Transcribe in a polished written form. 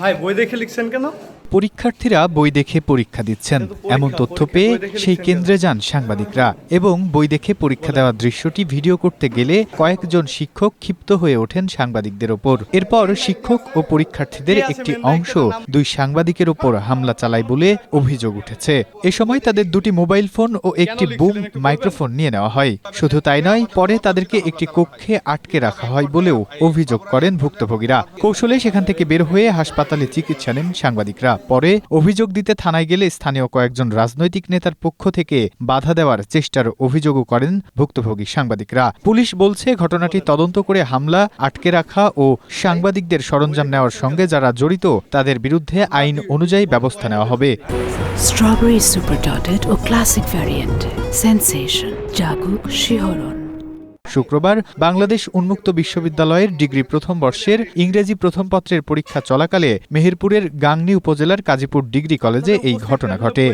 ভাই বই দেখে লিখছেন কেন? পরীক্ষার্থীরা বই দেখে পরীক্ষা দিচ্ছেন এমন তথ্য পেয়ে সেই কেন্দ্রে যান সাংবাদিকরা এবং বই দেখে পরীক্ষা দেওয়ার দৃশ্যটি ভিডিও করতে গেলে কয়েকজন শিক্ষক ক্ষিপ্ত হয়ে ওঠেন সাংবাদিকদের ওপর। এরপর শিক্ষক ও পরীক্ষার্থীদের একটি অংশ দুই সাংবাদিকের ওপর হামলা চালায় বলে অভিযোগ উঠেছে। এ সময় তাদের দুটি মোবাইল ফোন ও একটি বুম মাইক্রোফোন নিয়ে নেওয়া হয়। শুধু তাই নয়, পরে তাদেরকে একটি কক্ষে আটকে রাখা হয় বলেও অভিযোগ করেন ভুক্তভোগীরা। কৌশলে সেখান থেকে বের হয়ে হাসপাতালে চিকিৎসা নেন সাংবাদিকরা। পরে অভিযোগ দিতে থানায় গেলে স্থানীয় কয়েকজন রাজনৈতিক নেতার পক্ষ থেকে বাধা দেওয়ার চেষ্টার অভিযোগও করেন ভুক্তভোগী সাংবাদিকরা। পুলিশ বলছে, ঘটনাটি তদন্ত করে হামলা, আটকে রাখা ও সাংবাদিকদের সরঞ্জাম নেওয়ার সঙ্গে যারা জড়িত তাদের বিরুদ্ধে আইন অনুযায়ী ব্যবস্থা নেওয়া হবে। স্ট্রবেরি সুপার ডটেড ও ক্লাসিক ভ্যারিয়েন্ট সেন্সেশন জাগুক শিহরণ। শুক্রবার বাংলাদেশ উন্মুক্ত বিশ্ববিদ্যালয়ের ডিগ্রি প্রথম বর্ষের ইংরেজি প্রথম পত্রের পরীক্ষা চলাকালে মেহেরপুরের গাংনী উপজেলার কাজীপুর ডিগ্রি কলেজে এই ঘটনা ঘটে।